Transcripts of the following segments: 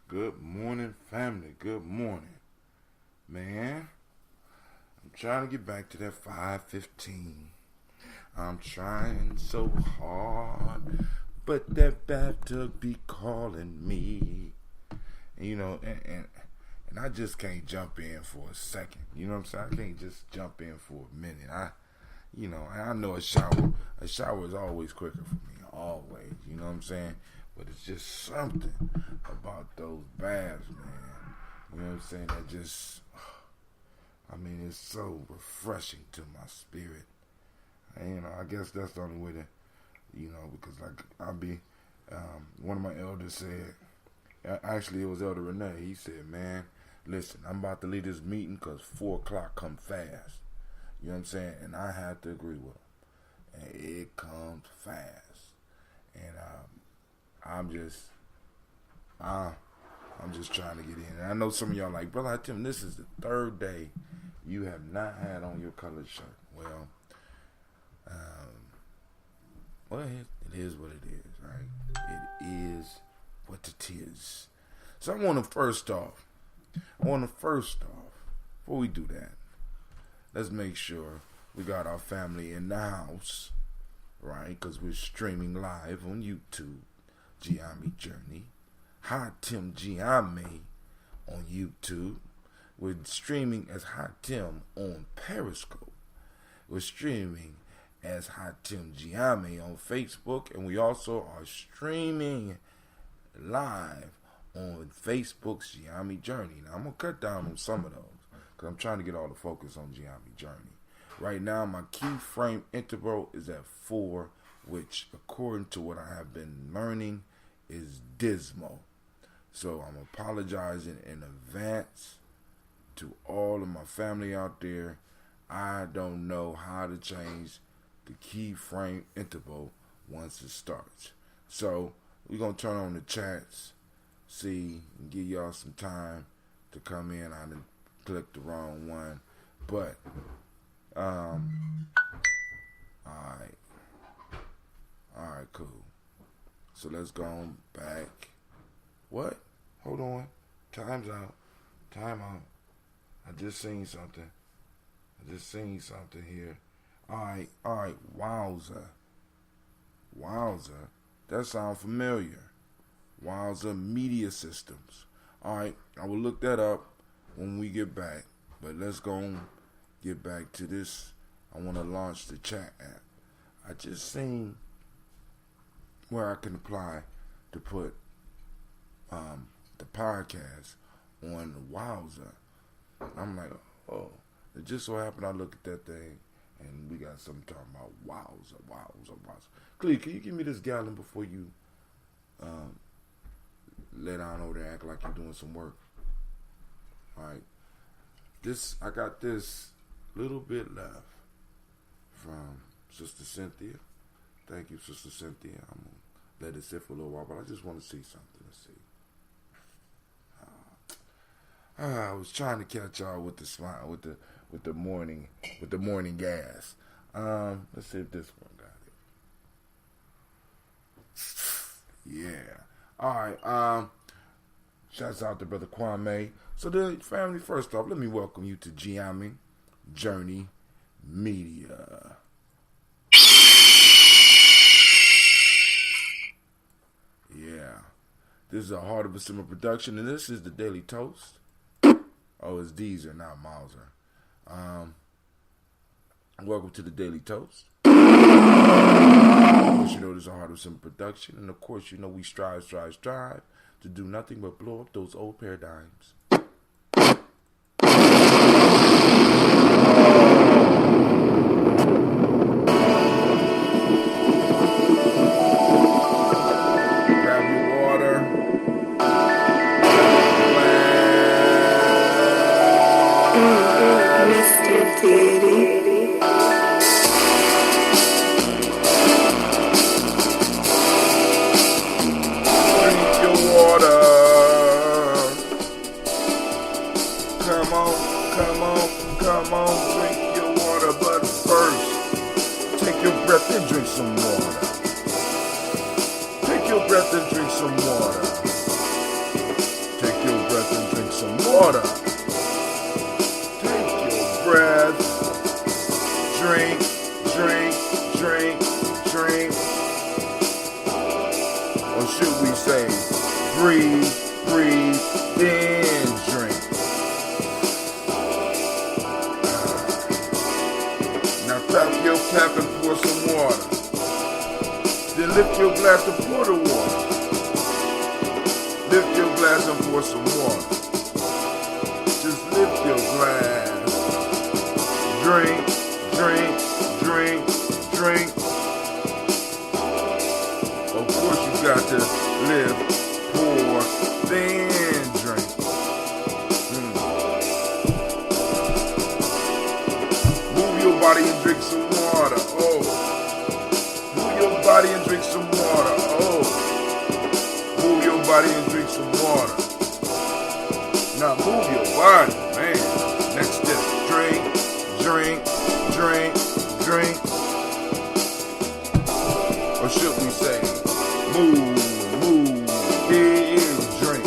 Good morning, family. Good morning. Man, I'm trying to get back to that 5:15. I'm trying so hard, but that bathtub be calling me. And I just can't jump in for a second. You know what I'm saying? I can't just jump in for a minute. I know a shower is always quicker for me, always. You know what I'm saying? But it's just something about those baths, man. You know what I'm saying? It's so refreshing to my spirit. And, I guess that's the only way to, because one of my elders said, actually it was Elder Renee, he said, man, listen, I'm about to leave this meeting because 4 o'clock come fast. You know what I'm saying? And I had to agree with him. And it comes fast. And I'm just trying to get in. And I know some of y'all like, Brother Tim, this is the 3rd day you have not had on your colored shirt. Well, it is what it is, right? It is what it is. So I want to first off, before we do that, let's make sure we got our family in the house, right? Because we're streaming live on YouTube, Gye-Nyame Journey. Hi Tim Gye-Nyame on YouTube. We're streaming as Hi Tim on Periscope. We're streaming as Hi Tim Gye-Nyame on Facebook, and we also are streaming live on Facebook's Gye-Nyame Journey. Now I'm gonna cut down on some of those because I'm trying to get all the focus on Gye-Nyame Journey. Right now, my keyframe interval is at 4, which, according to what I have been learning, is dismal. So I'm apologizing in advance to all of my family out there. I don't know how to change the keyframe interval once it starts. So we're going to turn on the chats, see, and give y'all some time to come in. I didn't click the wrong one. But, alright, cool. So let's go back. What? Hold on. Time's out. Time out. I just seen something here. Alright. Wowza. That sounds familiar. Wowza Media Systems. Alright, I will look that up when we get back. But let's go and get back to this. I want to launch the chat app. I just seen where I can apply to put the podcast on Wowza. I'm like, oh, it just so happened I look at that thing and we got something talking about Wowza. Clee, can you give me this gallon before you lay down over there, act like you're doing some work? Alright. I got this little bit left from Sister Cynthia. Thank you, Sister Cynthia. I'm going to let it sit for a little while, but I just want to see something. Let's see. I was trying to catch y'all with the smile, with the morning gas. Let's see if this one got it. Yeah. All right. Shouts out to Brother Kwame. So the family, first off, let me welcome you to Gye-Nyame Journey Media. Yeah. This is a Heart of a Simmer production, and this is the Daily Toast. Oh, it's Deezer, not Mauser. Welcome to the Daily Toast. Of course, you know this is a Heart of Simmer production, and of course, you know we strive to do nothing but blow up those old paradigms. Come on, drink your water, but first, take your breath and drink some water. Take your breath and drink some water. water. Take your breath. Drink, drink, drink, drink. Or should we say, breathe, breathe, then drink. Now tap your cap and pour some water. Then lift your glass and pour the water. Lift your glass and pour some water. Just lift your glass. Drink, drink, drink, drink. Of course you got to lift, pour, then drink. Move your body and drink some water. Oh. Move your body and drink some water. Oh. Move your body and drink some water. Now move your body, man. Next step, drink, drink, drink, drink. Or should we say, move, then drink.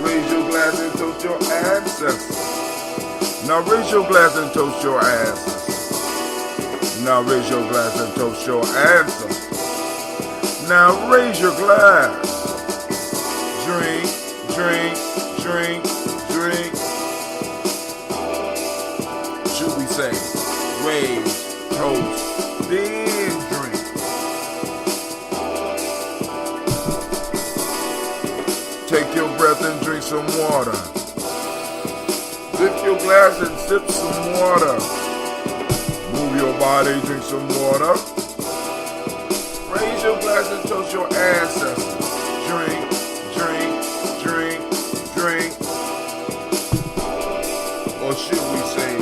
Raise your glass and toast your ancestors. Now raise your glass and toast your ancestors. Now raise your glass and toast your ancestors. Now raise your glass. Drink, drink, drink, drink. Should we say, raise, toast, then drink. Take your breath and drink some water. Lift your glass and sip some water. Move your body, drink some water. Raise your glass and toast your ancestors. Drink, drink, drink, drink. Or should we say,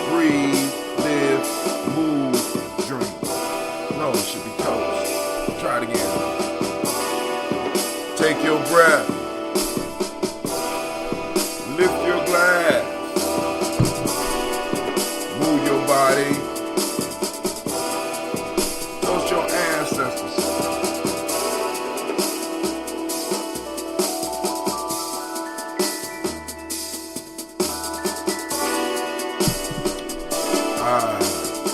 breathe, live, move, drink. No, it should be toast. Try it again. Take your breath. Lift your glass. Move your body. Toast your ancestors.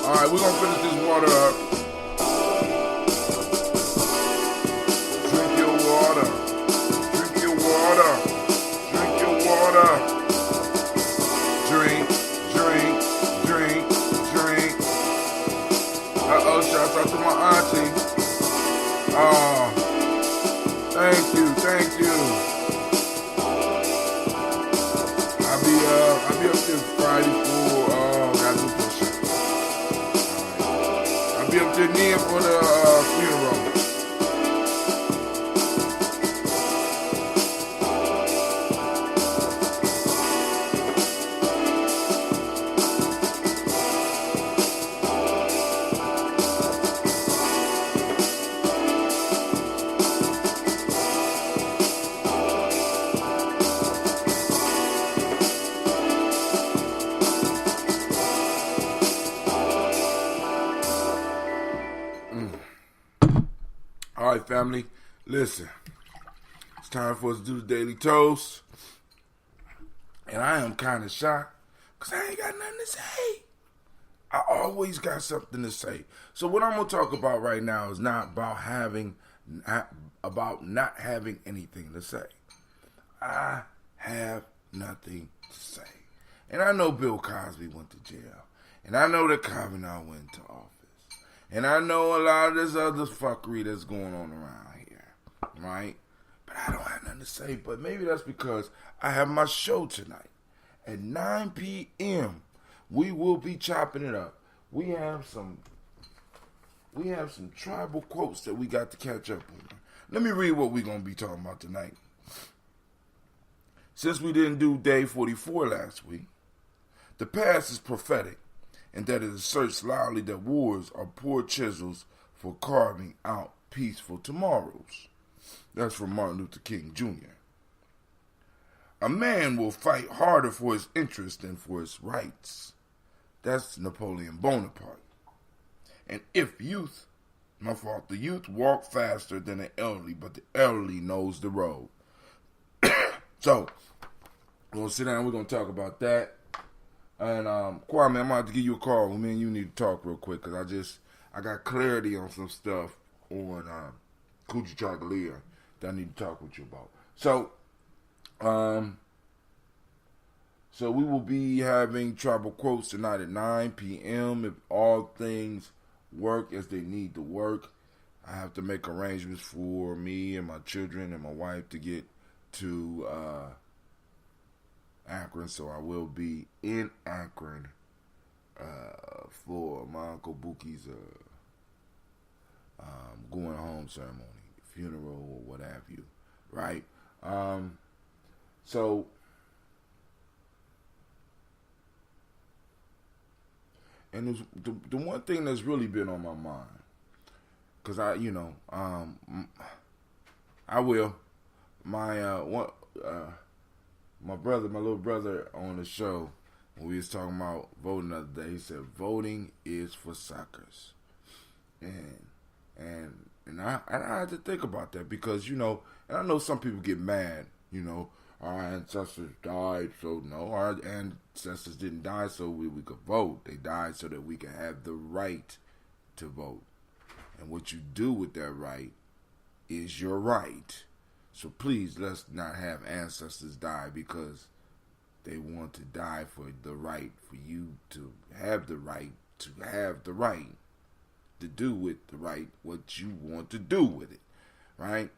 Alright, we're gonna finish this water up. Drink your water. Drink your water. Drink your water. Drink, drink, drink, drink. Uh-oh, shouts out to my auntie. Oh, thank you, thank you. I'll be up this Friday for gotta do push-ups. I'll be up there near for the funeral. All right, family, listen. It's time for us to do the Daily Toast. And I am kind of shocked because I ain't got nothing to say. I always got something to say. So what I'm going to talk about right now is not about not having anything to say. I have nothing to say. And I know Bill Cosby went to jail. And I know that Kavanaugh went to office. And I know a lot of this other fuckery that's going on around here, right? But I don't have nothing to say. But maybe that's because I have my show tonight. At 9 p.m., we will be chopping it up. We have some tribal quotes that we got to catch up on. Let me read what we're going to be talking about tonight. Since we didn't do day 44 last week, the past is prophetic, and that it asserts loudly that wars are poor chisels for carving out peaceful tomorrows. That's from Martin Luther King Jr. A man will fight harder for his interests than for his rights. That's Napoleon Bonaparte. And if youth My fault. The youth walk faster than the elderly, but the elderly knows the road. So, we're going to sit down. We're going to talk about that. And, Kwame, I'm about to give you a call. Me and you need to talk real quick because I got clarity on some stuff on Coochie Chocolate that I need to talk with you about. So, we will be having Tribal Quotes tonight at 9 p.m. If all things work as they need to work. I have to make arrangements for me and my children and my wife to get to Akron, so I will be in Akron for my Uncle Bookie's going home ceremony, funeral, or what have you, right? So and the one thing that's really been on my mind, because I will. My little brother on the show, when we was talking about voting the other day, he said voting is for suckers, and I had to think about that because and I know some people get mad, our ancestors died, so no, our ancestors didn't die so we could vote. They died so that we could have the right to vote, and what you do with that right is your right. So please, let's not have ancestors die because they want to die for the right for you to have the right to do with the right what you want to do with it, right?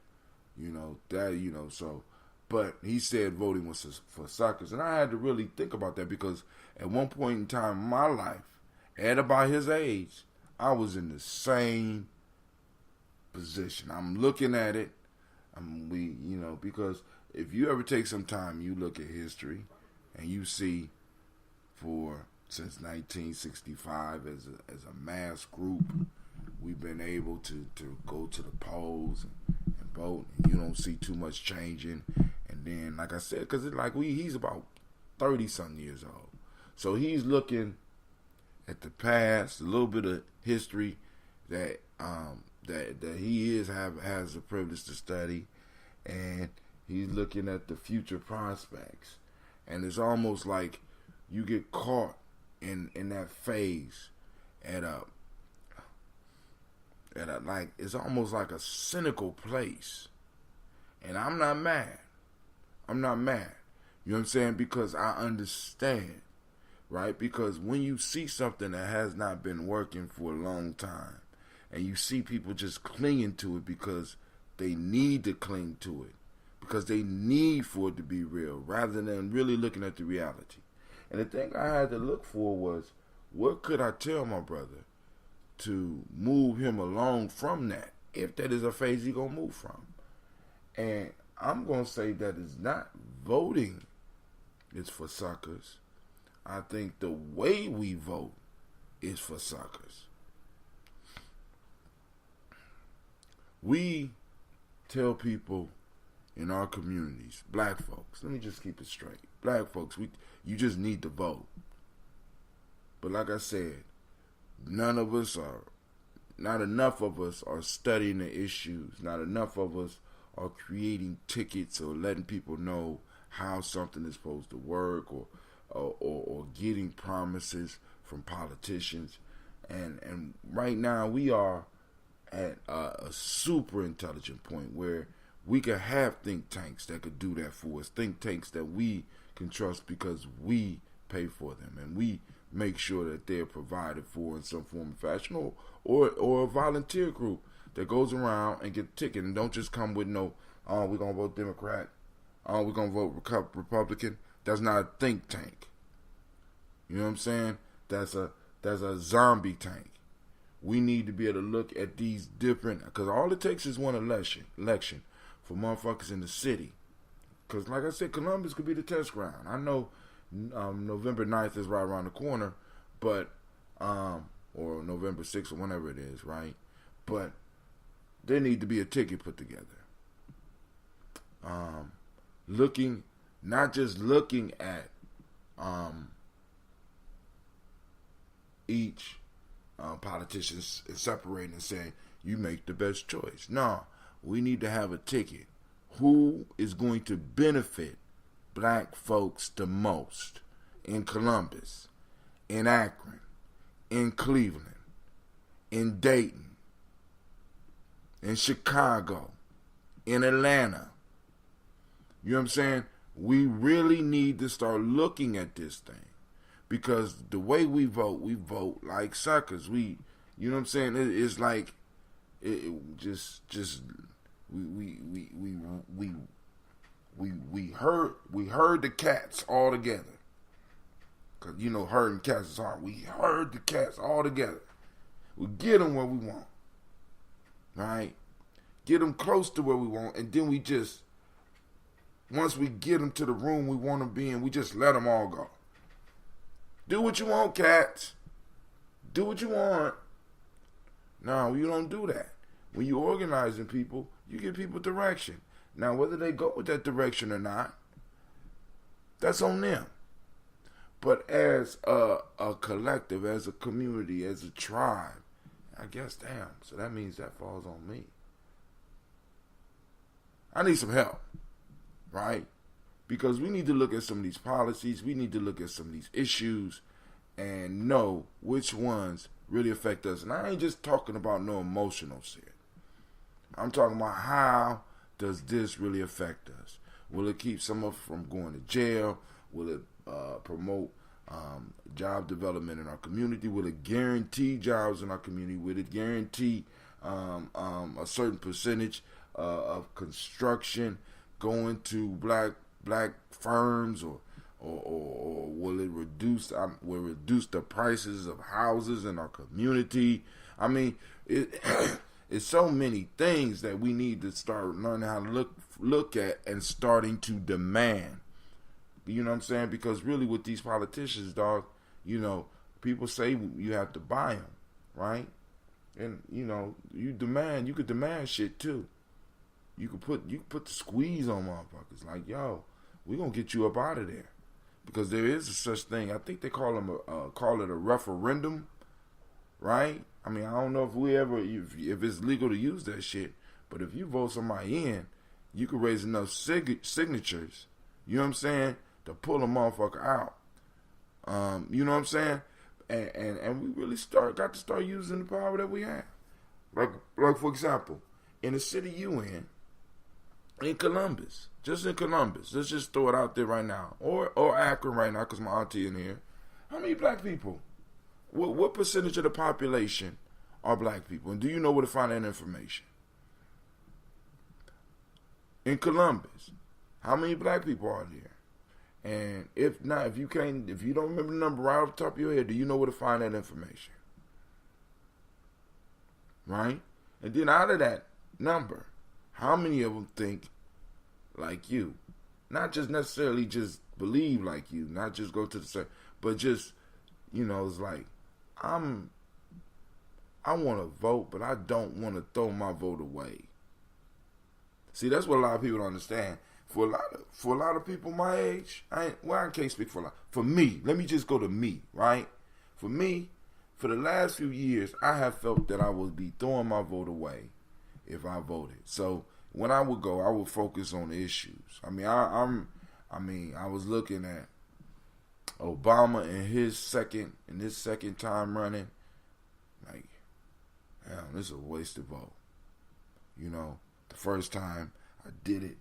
So, but he said voting was for suckers, and I had to really think about that because at one point in time in my life, at about his age, I was in the same position. I'm looking at it. Because if you ever take some time, you look at history, and you see, since 1965, as a mass group, we've been able to go to the polls and vote. And you don't see too much changing. And then, like I said, because he's about 30-something years old, so he's looking at the past, a little bit of history that he has the privilege to study, and he's looking at the future prospects, and it's almost like you get caught in that phase it's almost like a cynical place, and I'm not mad. You know what I'm saying? Because I understand, right? Because when you see something that has not been working for a long time, and you see people just clinging to it because they need to cling to it, because they need for it to be real, rather than really looking at the reality. And the thing I had to look for was, what could I tell my brother to move him along from that, if that is a phase he's going to move from? And I'm going to say that it's not voting is for suckers. I think the way we vote is for suckers. We tell people in our communities, black folks, let me just keep it straight. Black folks, you just need to vote. But like I said, not enough of us are studying the issues. Not enough of us are creating tickets or letting people know how something is supposed to work, or getting promises from politicians. And right now we are at a super intelligent point where we could have think tanks that could do that for us. Think tanks that we can trust because we pay for them and we make sure that they're provided for in some form of fashion, or a volunteer group that goes around and get a ticket and don't just come with no, we're going to vote Democrat, we're going to vote Republican. That's not a think tank. You know what I'm saying? That's a zombie tank. We need to be able to look at these different, because all it takes is one election for motherfuckers in the city. Because like I said, Columbus could be the test ground. I know November 9th is right around the corner, but or November 6th or whenever it is, right? But there need to be a ticket put together. Not just looking at each politician separating and saying, you make the best choice. No, we need to have a ticket. Who is going to benefit black folks the most in Columbus, in Akron, in Cleveland, in Dayton, in Chicago, in Atlanta? You know what I'm saying? We really need to start looking at this thing, because the way we vote like suckers. You know what I'm saying? It's like we heard the cats all together. Cause you know herding cats is hard. We heard the cats all together. We get them where we want, right? Get them close to where we want, and then we just, once we get them to the room we want to be in, we just let them all go. Do what you want, cats. Do what you want. No, you don't do that. When you're organizing people, you give people direction. Now, whether they go with that direction or not, that's on them. But as a collective, as a community, as a tribe, I guess, damn, so that means that falls on me. I need some help, right? Because we need to look at some of these policies, we need to look at some of these issues and know which ones really affect us. And I ain't just talking about no emotional shit. I'm talking about how does this really affect us? Will it keep some of us from going to jail? Will it promote job development in our community? Will it guarantee jobs in our community? Will it guarantee a certain percentage of construction going to black firms, or will it reduce the prices of houses in our community? I mean, it's so many things that we need to start learning how to look at and starting to demand. You know what I'm saying? Because really with these politicians, dog, you know, people say you have to buy them, right? And, you know, you could demand shit too. You could put the squeeze on motherfuckers. Like, yo, we're going to get you up out of there. Because there is a such thing. I think they call it a referendum, right? I mean, I don't know if it's legal to use that shit. But if you vote somebody in, you could raise enough signatures, you know what I'm saying, to pull a motherfucker out. You know what I'm saying? And we really got to start using the power that we have. Like for example, in the city you in Columbus, just in Columbus, let's just throw it out there right now, or Akron right now, because my auntie in here. How many black people? What percentage of the population are black people? And do you know where to find that information? In Columbus, how many black people are there? And if not, if you don't remember the number right off the top of your head, do you know where to find that information? Right? And then out of that number, how many of them think like you? Not just necessarily just believe like you, not just go to the same, but just, you know, it's like, I want to vote, but I don't want to throw my vote away. See, that's what a lot of people don't understand. For a lot of people my age, I can't speak for a lot. For me, let me just go to me, right? For me, for the last few years, I have felt that I would be throwing my vote away if I voted. So when I would go, I would focus on issues. I mean, I was looking at Obama in his second time running. Like, damn, this is a wasted vote. You know, the first time I did it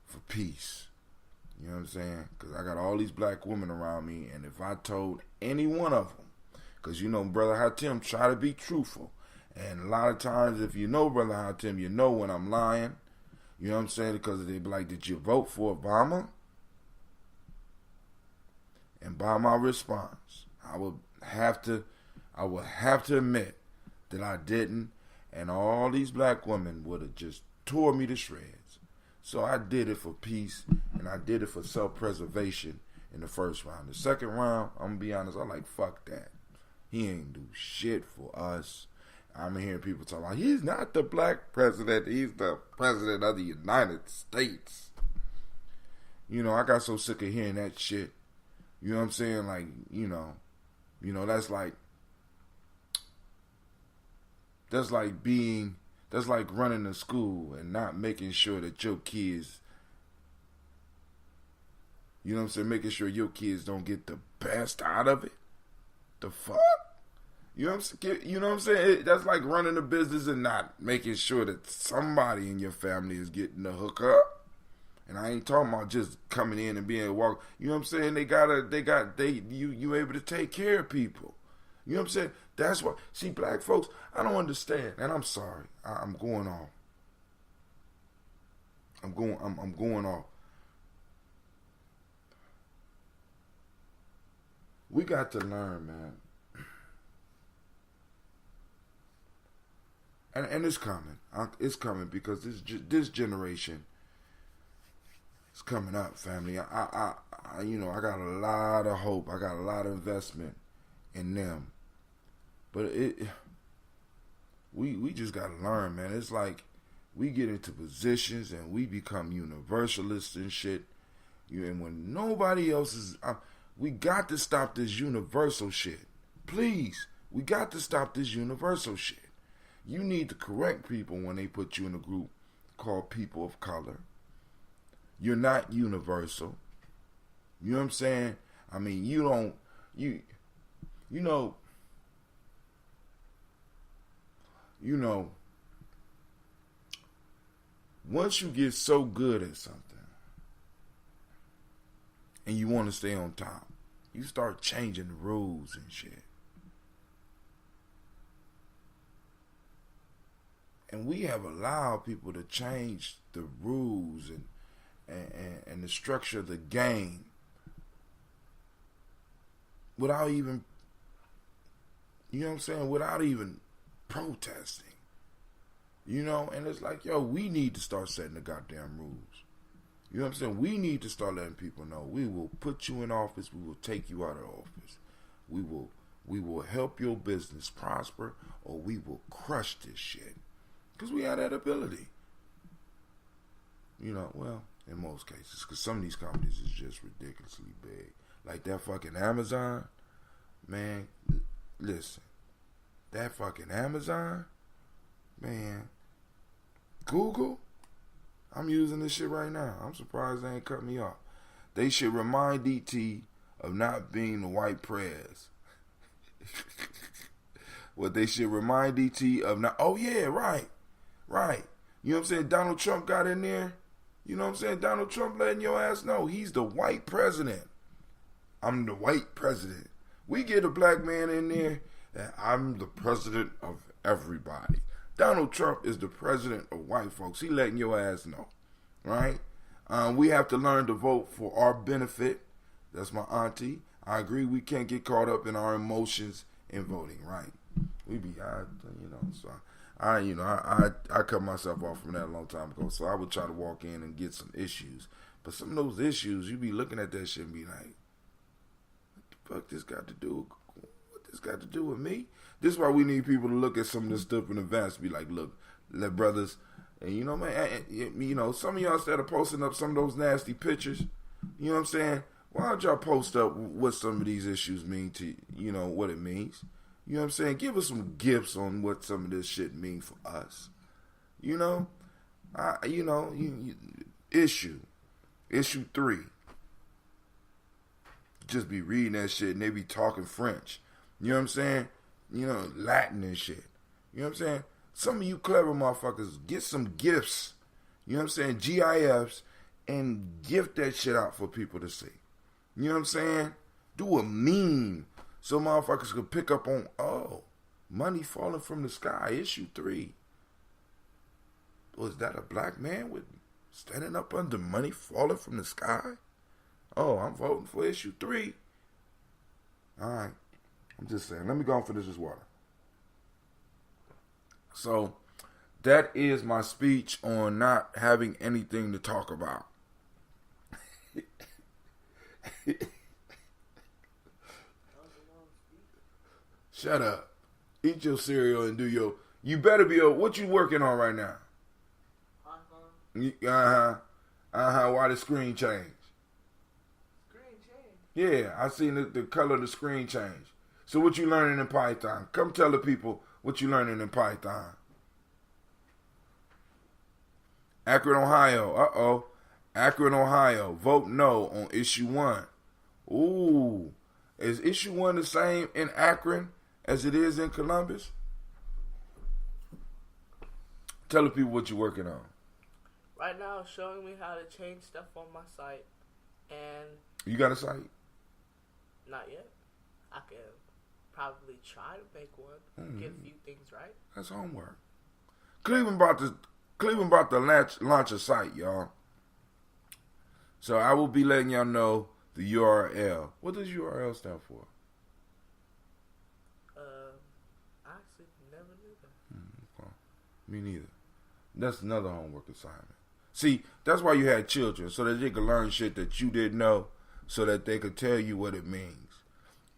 for peace. You know what I'm saying? Because I got all these black women around me, and if I told any one of them, because you know, Brother Hatim try to be truthful, and a lot of times if you know Brother Hatim, you know when I'm lying. You know what I'm saying? Because they be like, did you vote for Obama? And by my response, I would have to admit that I didn't, and all these black women would have just tore me to shreds. So I did it for peace, and I did it for self-preservation in the first round. The second round, I'm going to be honest, I'm like, fuck that. He ain't do shit for us. I'm hearing people talk about, he's not the black president, he's the president of the United States. You know, I got so sick of hearing that shit. You know what I'm saying? Like, you know, that's like being That's like running a school and not making sure that your kids, you know what I'm saying, making sure your kids don't get the best out of it. The fuck? You know what I'm saying? You know what I'm saying? That's like running a business and not making sure that somebody in your family is getting the hook up. And I ain't talking about just coming in and being walk. You know what I'm saying? You able to take care of people. You know what I'm saying? That's what. See, black folks, I don't understand, and I'm sorry. I'm going off. I'm going off. We got to learn, man. And it's coming. It's coming because this generation is coming up, family. I got a lot of hope. I got a lot of investment in them. But we just got to learn, man. It's like we get into positions and we become universalists and shit. And when nobody else is, we got to stop this universal shit. Please, we got to stop this universal shit. You need to correct people when they put you in a group called people of color. You're not universal. You know what I'm saying? I mean, you know, once you get so good at something and you want to stay on top, you start changing the rules and shit. And we have allowed people to change the rules and the structure of the game without even, you know what I'm saying, without even protesting. You know, and it's like, yo, we need to start setting the goddamn rules. You know what I'm saying? We need to start letting people know we will put you in office, we will take you out of office. We will help your business prosper, or we will crush this shit. Because we have that ability. You know, well, in most cases. Because some of these companies is just ridiculously big. Like that fucking Amazon. Man, listen. That fucking Amazon. Man. Google. I'm using this shit right now. I'm surprised they ain't cut me off. They should remind DT of not being the white press. What they should remind DT of not. Oh, yeah, right. Right. You know what I'm saying? Donald Trump got in there. You know what I'm saying? Donald Trump letting your ass know he's the white president. I'm the white president. We get a black man in there and I'm the president of everybody. Donald Trump is the president of white folks. He letting your ass know. Right? We have to learn to vote for our benefit. That's my auntie. I agree we can't get caught up in our emotions in voting. Right? We be, so I cut myself off from that a long time ago. So I would try to walk in and get some issues. But some of those issues, you be looking at that shit and be like, what the fuck this got to do? What this got to do with me? This is why we need people to look at some of this stuff in advance. Be like, look, let brothers, and you know, man, you know, some of y'all instead of posting up some of those nasty pictures, you know what I'm saying? Why don't y'all post up what some of these issues mean to, you know, what it means? You know what I'm saying? Give us some gifts on what some of this shit mean for us. You know? Issue 3. Just be reading that shit and they be talking French. You know what I'm saying? You know, Latin and shit. You know what I'm saying? Some of you clever motherfuckers, get some gifts. You know what I'm saying? GIFs, and gift that shit out for people to see. You know what I'm saying? Do a meme so motherfuckers could pick up on, oh, money falling from the sky, issue 3. Was that a black man with standing up under money falling from the sky? Oh, I'm voting for issue 3. All right. I'm just saying. Let me go and finish this water. So, that is my speech on not having anything to talk about. Shut up. Eat your cereal and do your... You better be... What you working on right now? Why the screen change? Screen change? Yeah, I seen the color of the screen change. So what you learning in Python? Come tell the people what you learning in Python. Akron, Ohio. Uh-oh. Akron, Ohio. Vote no on issue 1. Ooh. Is issue 1 the same in Akron as it is in Columbus? Tell the people what you're working on. Right now, it's showing me how to change stuff on my site, and You got a site? not yet. I can probably try to make one, get a few things right. That's homework. Cleveland about to launch a site, y'all. So I will be letting y'all know the URL. What does URL stand for? I actually never knew that. Okay. Me neither. That's another homework assignment. See, that's why you had children, so that they could learn shit that you didn't know, so that they could tell you what it means.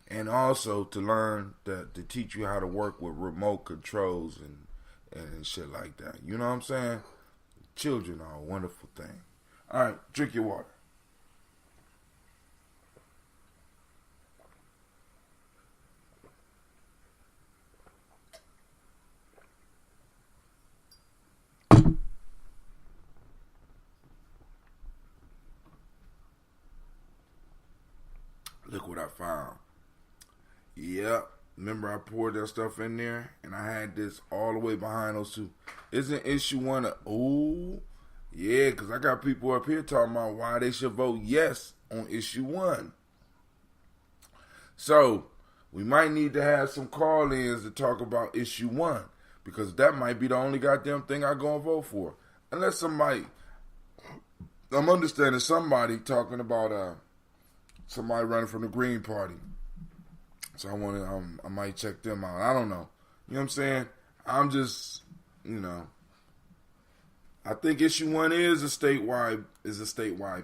And also to learn to teach you how to work with remote controls and shit like that. You know what I'm saying? Children are a wonderful thing. All right, drink your water. Look what I found. Yep. Remember I poured that stuff in there and I had this all the way behind those two. Isn't issue 1 ooh? Yeah, because I got people up here talking about why they should vote yes on issue 1. So, we might need to have some call-ins to talk about issue 1, because that might be the only goddamn thing I go and vote for. Unless somebody, I'm understanding somebody talking about somebody running from the Green Party. So I might check them out. I don't know. You know what I'm saying? I'm just, I think issue 1 is a statewide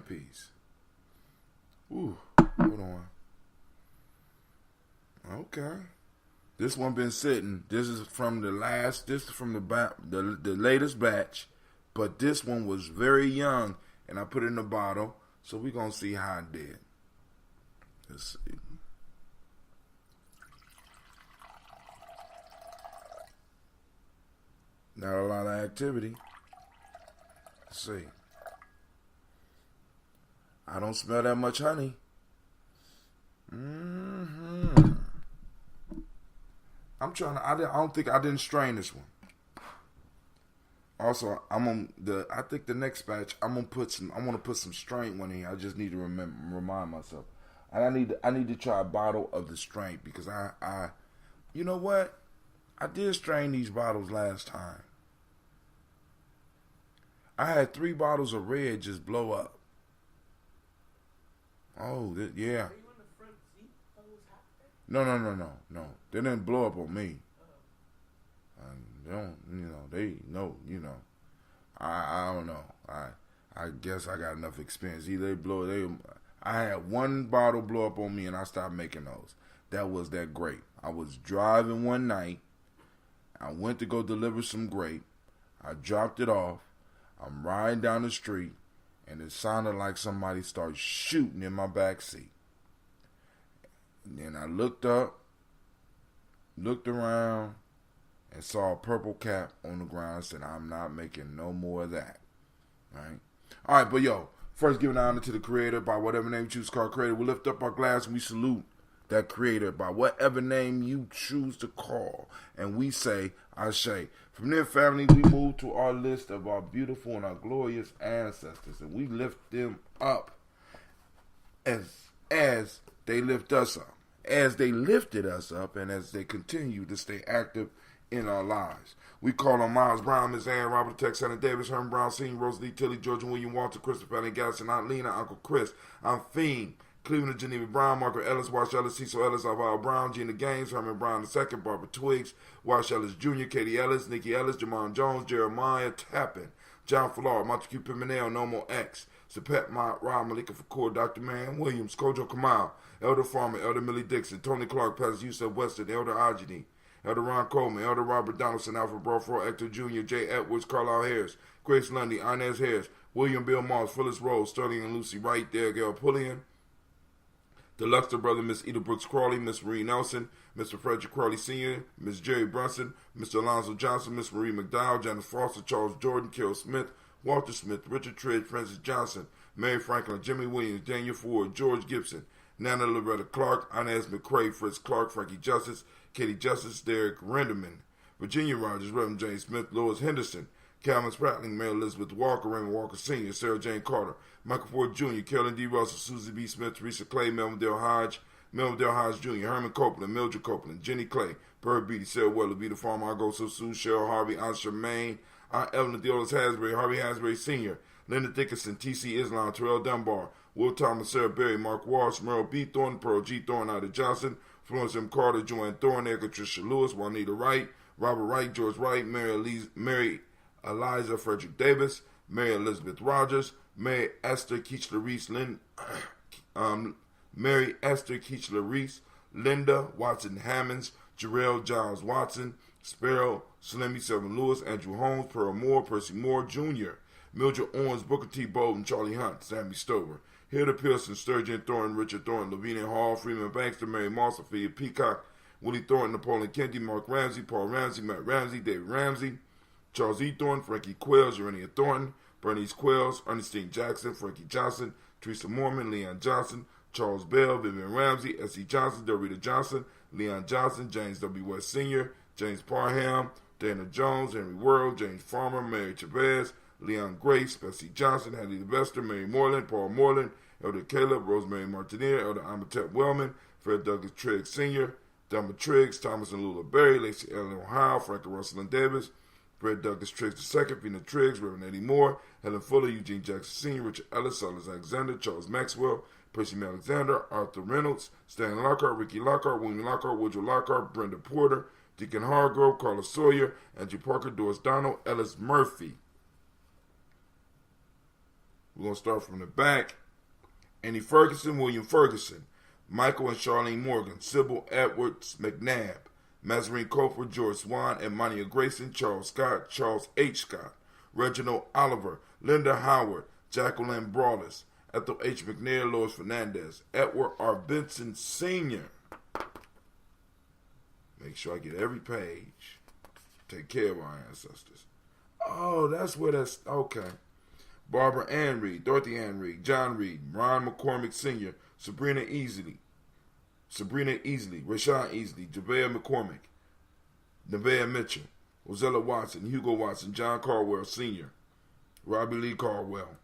piece. Ooh, hold on. Okay. This one been sitting. This is from the latest batch, but this one was very young, and I put it in a bottle, so we're going to see how it did. Let's see. Not a lot of activity. Let's see. I don't smell that much honey. I'm trying to. I don't think I didn't strain this one. Also, I think the next batch I'm gonna put some. I want to put some strain one in here. I just need to remind myself. And I need to try a bottle of the strain, because I you know what? I did strain these bottles last time. I had 3 bottles of red just blow up. Oh, yeah. Are you in the front seat of what's happening? No. They didn't blow up on me. They don't, I don't know. I guess I got enough experience. I had 1 bottle blow up on me, and I stopped making those. That was that grape. I was driving one night. I went to go deliver some grape. I dropped it off. I'm riding down the street, and it sounded like somebody started shooting in my back seat. And then I looked up, looked around, and saw a purple cap on the ground. I said, I'm not making no more of that. Right? All right, but yo, first giving honor to the Creator by whatever name you choose to call Creator. We lift up our glass and we salute that Creator by whatever name you choose to call. And we say, Ashe. From there, family, we move to our list of our beautiful and our glorious ancestors. And we lift them up as they lift us up. As they lifted us up and as they continue to stay active in our lives. We call on Miles Brown, Miss Ann, Robert Tex, Hannah Davis, Herman Brown, Senior, Rosalie Tilly, George and William Walter, Christopher Allen Gadsden, Aunt Lena, Uncle Chris, Aunt Fiend, Cleveland, Geneva Brown, Margaret Ellis, Wash Ellis, Cecil Ellis, Alvaro Brown, Gina Gaines, Herman Brown II, Barbara Twiggs, Wash Ellis Jr., Katie Ellis, Nikki Ellis, Jamon Jones, Jeremiah Tappan, John Falar, Montague Pimenel, Nomo X, Sapet Mott, Rob Malika Fakur, Dr. Man Williams, Kojo Kamal, Elder Farmer, Elder Millie Dixon, Tony Clark, Pastor Yusuf Weston, Elder Ajani, Elder Ron Coleman, Elder Robert Donaldson, Alfred Brofro, Hector Jr., Jay Edwards, Carlisle Harris, Grace Lundy, Inez Harris, William Bill Moss, Phyllis Rose, Sterling and Lucy Wright, there, Gail Pulliam, the Luxter brother, Miss Eda Brooks Crawley, Miss Marie Nelson, Mr. Frederick Crawley Sr., Miss Jerry Brunson, Mr. Alonzo Johnson, Miss Marie McDowell, Janice Foster, Charles Jordan, Carol Smith, Walter Smith, Richard Trigg, Francis Johnson, Mary Franklin, Jimmy Williams, Daniel Ford, George Gibson, Nana Loretta Clark, Inez McCrae, Fritz Clark, Frankie Justice, Katie Justice, Derek Renderman, Virginia Rogers, Reverend James Smith, Lois Henderson, Calvin Spratling, Mary Elizabeth Walker, Raymond Walker Sr., Sarah Jane Carter, Michael Ford Jr., Carolyn D. Russell, Susie B. Smith, Teresa Clay, Melvin Dale Hodge Jr., Herman Copeland, Mildred Copeland, Jenny Clay, Bird Beatty, Sarah Weller, Vita Farmer, I Go So Soon, Cheryl Harvey, Aunt Charmaine, Aunt Evelyn Theodis Hasbury, Harvey Hasbury Sr., Linda Dickinson, T.C. Islam, Terrell Dunbar, Will Thomas, Sarah Berry, Mark Walsh, Merle B. Thornton, Pearl G. Thornton, Ida Johnson, Florence M. Carter, Joanne Thorne, Erica Tricia Lewis, Juanita Wright, Robert Wright, George Wright, Mary Eliza Frederick Davis, Mary Elizabeth Rogers, Mary Esther Keechler Reese, Mary Esther Keechler Reese, Linda Watson Hammonds, Jarrell Giles Watson, Sparrow Slimmy Seven Lewis, Andrew Holmes, Pearl Moore, Percy Moore Jr., Mildred Owens, Booker T. Bolden, Charlie Hunt, Sammy Stover, Hilda Pearson, Sturgeon Thornton, Richard Thornton, Lavinia Hall, Freeman Baxter, Mary Moss, Sophia Peacock, Willie Thornton, Napoleon Kennedy, Mark Ramsey, Paul Ramsey, Matt Ramsey, David Ramsey, Charles E. Thornton, Frankie Quells, Urania Thornton, Bernice Quells, Ernestine Jackson, Frankie Johnson, Teresa Mormon, Leon Johnson, Charles Bell, Vivian Ramsey, S.E. Johnson, Dorita Johnson, Leon Johnson, James W. West Sr., James Parham, Dana Jones, Henry Worrell, James Farmer, Mary Chavez, Leon Grace, Bessie Johnson, Hattie Levester, Mary Moreland, Paul Moreland, Elder Caleb, Rosemary Martineer, Elder Amatep Wellman, Fred Douglas Trigg Sr., Delma Triggs, Thomas and Lula Berry, Lacey Ellen Ohio, Frankie Russell and Davis, Fred Douglas Triggs II, Vina Triggs, Reverend Eddie Moore, Helen Fuller, Eugene Jackson Sr., Richard Ellis, Silas Alexander, Charles Maxwell, Percy Alexander, Arthur Reynolds, Stan Lockhart, Ricky Lockhart, William Lockhart, Woodrow Lockhart, Brenda Porter, Deacon Hargrove, Carla Sawyer, Andrew Parker, Doris Donald, Ellis Murphy. We're going to start from the back. Annie Ferguson, William Ferguson, Michael and Charlene Morgan, Sybil Edwards McNabb, Mazarine Cofer, George Swan, Emmanuel Grayson, Charles Scott, Charles H. Scott, Reginald Oliver, Linda Howard, Jacqueline Brawless, Ethel H. McNair, Lois Fernandez, Edward R. Benson Sr. Make sure I get every page. Take care of our ancestors. Oh, that's where that's, okay. Barbara Ann Reed, Dorothy Ann Reed, John Reed, Ron McCormick Sr., Sabrina Easley, Rashawn Easley, Javea McCormick, Nevaeh Mitchell, Rosella Watson, Hugo Watson, John Caldwell Sr., Robbie Lee Caldwell,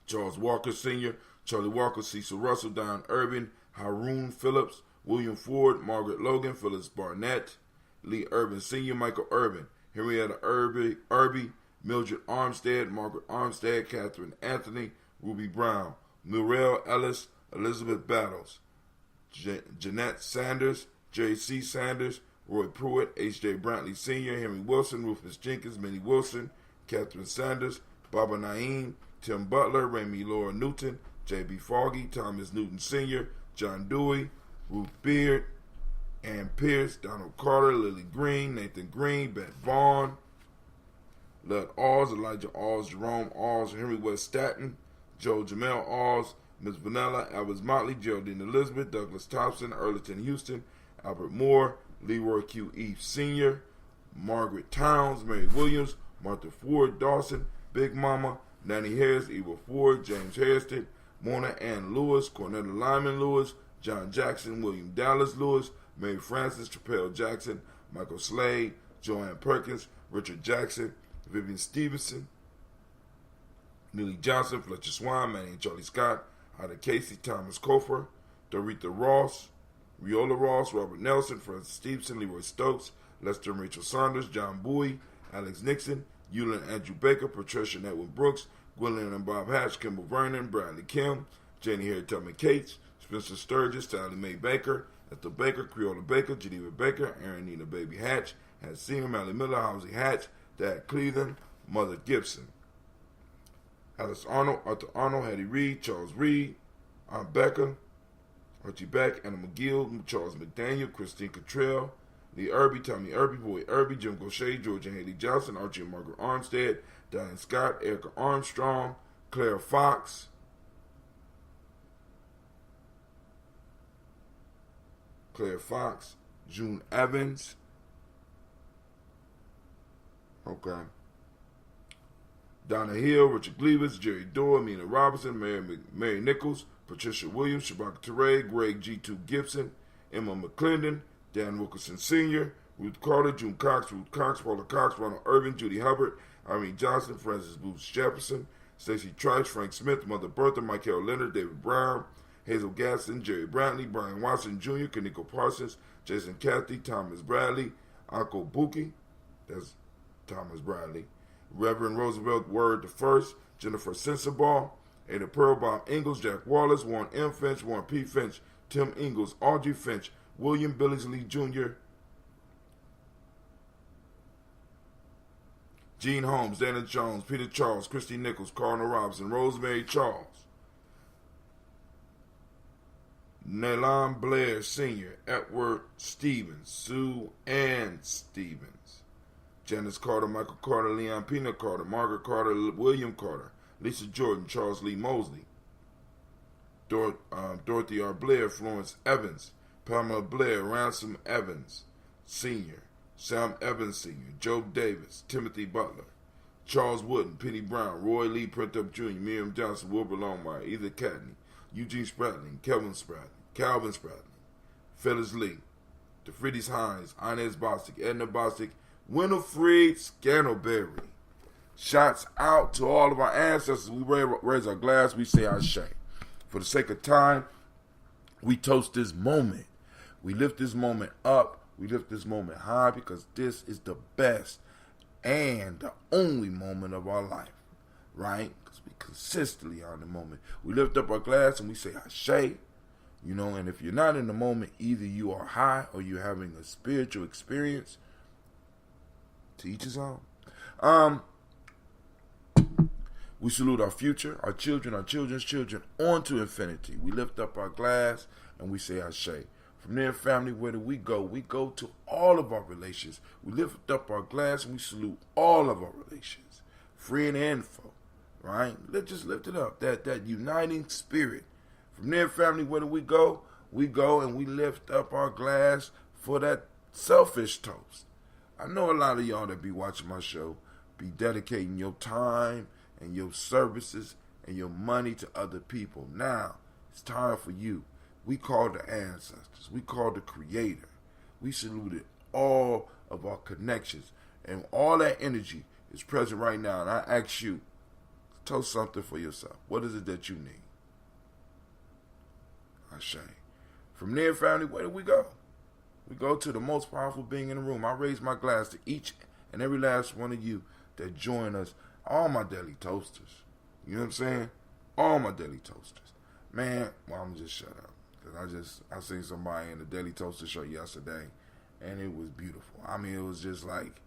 Charles Walker Sr., Charlie Walker, Cecil Russell, Don Urban, Haroon Phillips, William Ford, Margaret Logan, Phyllis Barnett, Lee Urban Sr., Michael Urban, Henrietta Irby, Mildred Armstead, Margaret Armstead, Catherine Anthony, Ruby Brown, Muriel Ellis, Elizabeth Battles, Jeanette Sanders, J.C. Sanders, Roy Pruitt, H.J. Brantley Sr., Henry Wilson, Rufus Jenkins, Minnie Wilson, Catherine Sanders, Baba Naeem, Tim Butler, Remy Laura Newton, J.B. Foggy, Thomas Newton Sr., John Dewey, Ruth Beard, Ann Pierce, Donald Carter, Lily Green, Nathan Green, Beth Vaughn, Lud Alls, Elijah Alls, Jerome Alls, Henry West Statton, Joe Jamel Alls, Miss Vanilla, Albert Motley, Geraldine Elizabeth, Douglas Thompson, Earleton Houston, Albert Moore, Leroy Q. Eve Sr., Margaret Towns, Mary Williams, Martha Ford Dawson, Big Mama, Nanny Harris, Eva Ford, James Hairston, Mona Ann Lewis, Cornetta Lyman Lewis, John Jackson, William Dallas Lewis, Mary Frances, Trapel Jackson, Michael Slade, Joanne Perkins, Richard Jackson, Vivian Stevenson, Neely Johnson, Fletcher Swan, Manny and Charlie Scott, Ida Casey, Thomas Kofer, Dorita Ross, Riola Ross, Robert Nelson, Francis Stevenson, Leroy Stokes, Lester and Rachel Saunders, John Bowie, Alex Nixon, Eulin Andrew Baker, Patricia and Edwin Brooks, Gwendolyn and Bob Hatch, Kimball Vernon, Bradley Kim, Janie Harry Tubman Cates, Spencer Sturgis, Sally Mae Baker, Ethel Baker, Creola Baker, Geneva Baker, Aaron Nina Baby Hatch, Hat Singer, Mally Miller, Housie Hatch, Dad Cleveland, Mother Gibson, Alice Arnold, Arthur Arnold, Hattie Reed, Charles Reed, Aunt Becca, Archie Beck, Anna McGill, Charles McDaniel, Christine Cottrell, Lee Irby, Tommy Irby, Boy Irby, Jim Gaucher, George and Haley Johnson, Archie and Margaret Armstead, Diane Scott, Erica Armstrong, Claire Fox, June Evans. Okay. Donna Hill, Richard Gleavis, Jerry Dorr, Mina Robinson, Mary Nichols, Patricia Williams, Shabaka Teray, Greg G2 Gibson, Emma McClendon, Dan Wilkerson Sr., Ruth Carter, June Cox, Ruth Cox, Paula Cox, Ronald Irvin, Judy Hubbard, Irene Johnson, Francis Booth Jefferson, Stacey Trice, Frank Smith, Mother Bertha, Michael Leonard, David Brown, Hazel Gaston, Jerry Brantley, Brian Watson Jr., Kaniko Parsons, Jason Cathy, Thomas Bradley, Uncle Buki, that's Thomas Bradley, Reverend Roosevelt Word the First, Jennifer Sensabaugh, Ada Pearlbaum Ingalls, Jack Wallace, Warren M. Finch, Warren P. Finch, Tim Ingalls, Audrey Finch, William Billingsley Jr., Gene Holmes, Dana Jones, Peter Charles, Christy Nichols, Cardinal Robinson, Rosemary Charles, Nelan Blair Sr., Edward Stevens, Sue Ann Stevens, Janice Carter, Michael Carter, Leon Pena Carter, Margaret Carter, William Carter, Lisa Jordan, Charles Lee Mosley, Dorothy R. Blair, Florence Evans, Pamela Blair, Ransom Evans Sr., Sam Evans Sr., Joe Davis, Timothy Butler, Charles Wooden, Penny Brown, Roy Lee Printup Jr., Miriam Johnson, Wilbur Longmire, Edith Cadney, Eugene Spratling, Calvin Spratling, Phyllis Lee, DeFritis Hines, Inez Bostic, Edna Bostic, Winifred Scantleberry. Shouts out to all of our ancestors. We raise our glass, we say our shame. For the sake of time, we toast this moment. We lift this moment up. We lift this moment high because this is the best and the only moment of our life, right? Because we consistently are in the moment. We lift up our glass and we say Ashe, you know, and if you're not in the moment, either you are high or you're having a spiritual experience. To each his own. We salute our future, our children, our children's children, on to infinity. We lift up our glass and we say Ashe. From there, family, where do we go? We go to all of our relations. We lift up our glass and we salute all of our relations, friend and foe, right? Let's just lift it up, that uniting spirit. From there, family, where do we go? We go and we lift up our glass for that selfish toast. I know a lot of y'all that be watching my show be dedicating your time and your services and your money to other people. Now, it's time for you. We call the ancestors. We call the creator. We saluted all of our connections. And all that energy is present right now. And I ask you, toast something for yourself. What is it that you need? Ashe. From there, family, where do we go? We go to the most powerful being in the room. I raise my glass to each and every last one of you that join us. All my daily toasters. You know what I'm saying? All my daily toasters. Man, well, I'm just shut up. Because I seen somebody in the Daily Toaster show yesterday, and it was beautiful. I mean, it was just like,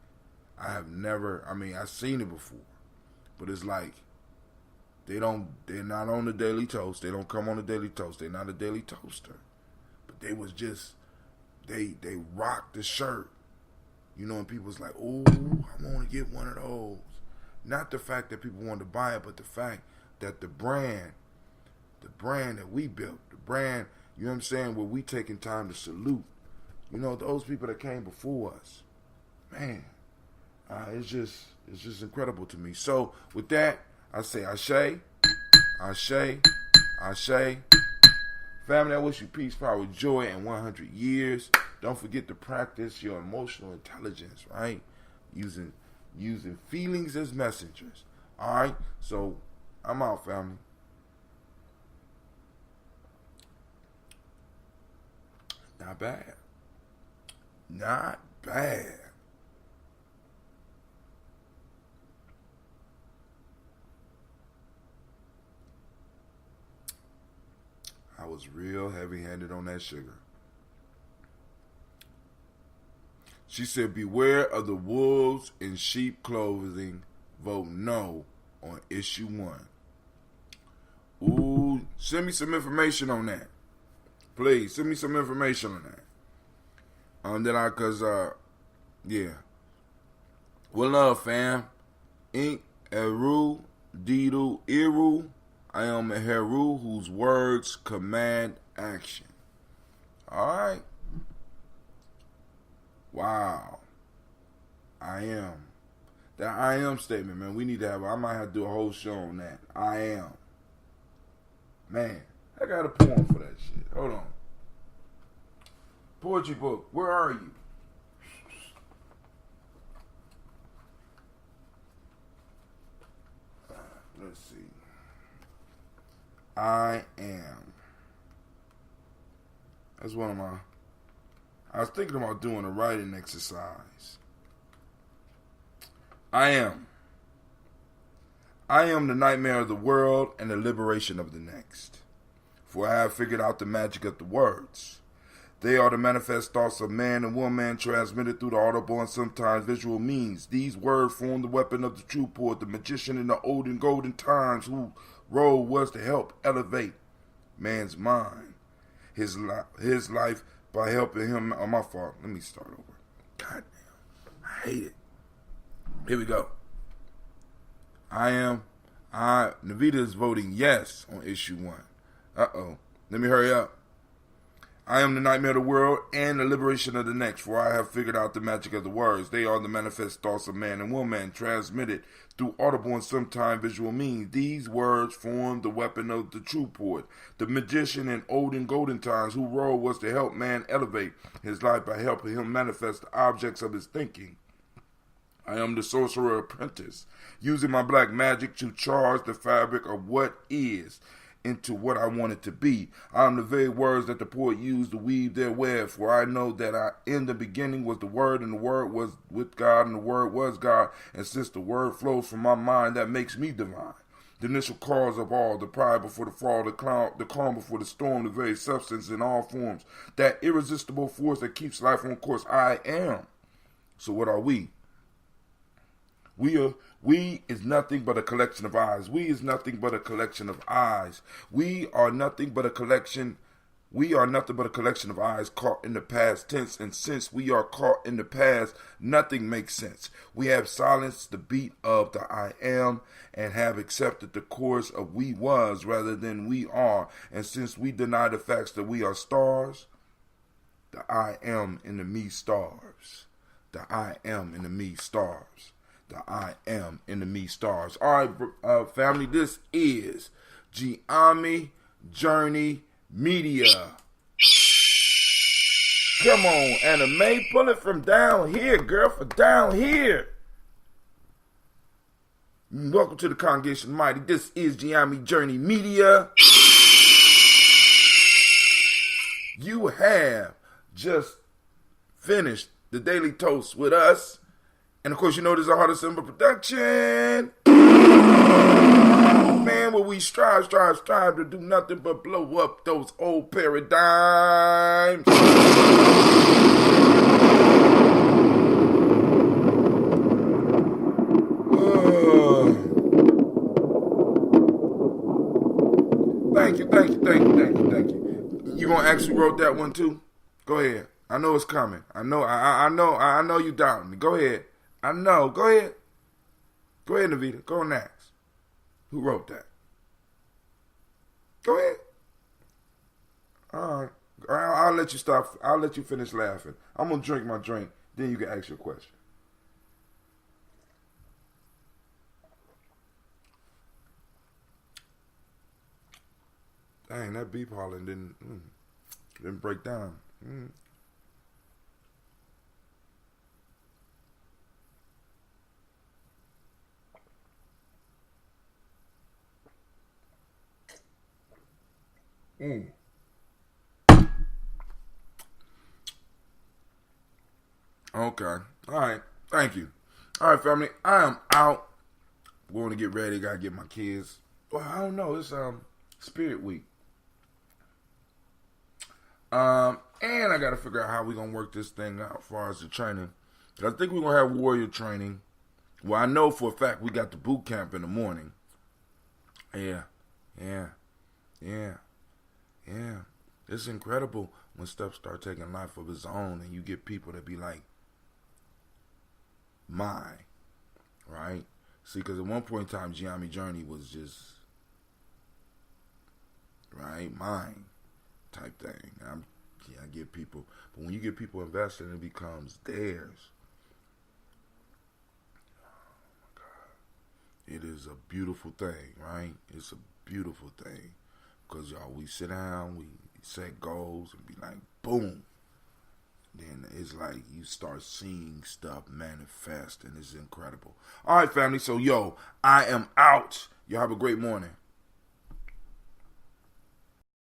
I've seen it before. But it's like, they're not on the Daily Toast. They don't come on the Daily Toast. They're not a Daily Toaster. But they was just, they rocked the shirt. You know, and people was like, oh, I want to get one of those. Not the fact that people wanted to buy it, but the fact that the brand that we built, the brand, you know what I'm saying, where we taking time to salute, you know, those people that came before us. Man, it's just incredible to me. So with that, I say Ashe, Ashe, Ashe. Family, I wish you peace, power, joy, and 100 years. Don't forget to practice your emotional intelligence, right? Using feelings as messengers. All right? So, I'm out, family. Not bad. Not bad. I was real heavy-handed on that sugar. She said, beware of the wolves in sheep clothing. Vote no on issue 1. Ooh, send me some information on that. Please, send me some information on that. Yeah. Well, love, fam. Ink, Eru, Didu, Iru. I am a Heru whose words command action. All right. Wow. I am That I am statement, man. We need to have. I might have to do a whole show on that. I am. Man, I got a poem for that shit. Hold on. Poetry book. Where are you? Let's see. I am. That's one of my. I was thinking about doing a writing exercise. I am. I am the nightmare of the world and the liberation of the next. For I have figured out the magic of the words. They are the manifest thoughts of man and woman transmitted through the audible and sometimes visual means. These words form the weapon of the true poet, the magician in the old and golden times, whose role was to help elevate man's mind, his life by helping him. Oh, my fault. Let me start over. God damn. I hate it. Here we go. Navita is voting yes on issue 1. Uh-oh. Let me hurry up. I am the nightmare of the world and the liberation of the next, for I have figured out the magic of the words. They are the manifest thoughts of man and woman, transmitted through audible and sometimes visual means. These words form the weapon of the true poet, the magician in old and golden times, whose role was to help man elevate his life by helping him manifest the objects of his thinking. I am the sorcerer apprentice, using my black magic to charge the fabric of what is into what I want it to be. I am the very words that the poet used to weave their web, for I know that in the beginning was the Word, and the Word was with God, and the Word was God, and since the Word flows from my mind, that makes me divine. The initial cause of all, the pride before the fall, the calm before the storm, the very substance in all forms, that irresistible force that keeps life on course. I am. So what are we? We is nothing but a collection of eyes. We is nothing but a collection of eyes. We are nothing but a collection of eyes caught in the past tense. And since we are caught in the past, nothing makes sense. We have silenced the beat of the I am and have accepted the course of we was rather than we are. And since we deny the facts that we are stars, the I am in the me stars. The I am in the me stars. The I am in the me stars. All right, family, this is Gye-Nyame Journey Media. Come on, anime, pull it from down here, girl, from down here. Welcome to the Congregation Mighty. This is Gye-Nyame Journey Media. You have just finished the Daily Toast with us. And, of course, you know this is a Heart of Simba production. Man, where we strive to do nothing but blow up those old paradigms. Thank you. You gonna actually wrote that one too? Go ahead. I know it's coming. I know you doubting me. Go ahead. I know. Go ahead. Go ahead, Navita. Go next. Who wrote that? Go ahead. All right. I'll let you stop. I'll let you finish laughing. I'm going to drink my drink. Then you can ask your question. Dang, that beep hollering didn't break down. Okay. All right. Thank you. All right, family. I am out. Going to get ready. Got to get my kids. Well, I don't know. It's Spirit Week. And I got to figure out how we're going to work this thing out as far as the training. I think we're going to have warrior training. Well, I know for a fact we got the boot camp in the morning. Yeah. It's incredible when stuff starts taking life of its own and you get people that be like, mine, right? See, because at one point in time, Gye-Nyame Journey was just, right, mine type thing. I get people, but when you get people invested, it becomes theirs. it is a beautiful thing, right? It's a beautiful thing. Because, y'all, we sit down, we set goals, and be like, boom. Then it's like you start seeing stuff manifest, and it's incredible. All right, family. So, yo, I am out. Y'all have a great morning.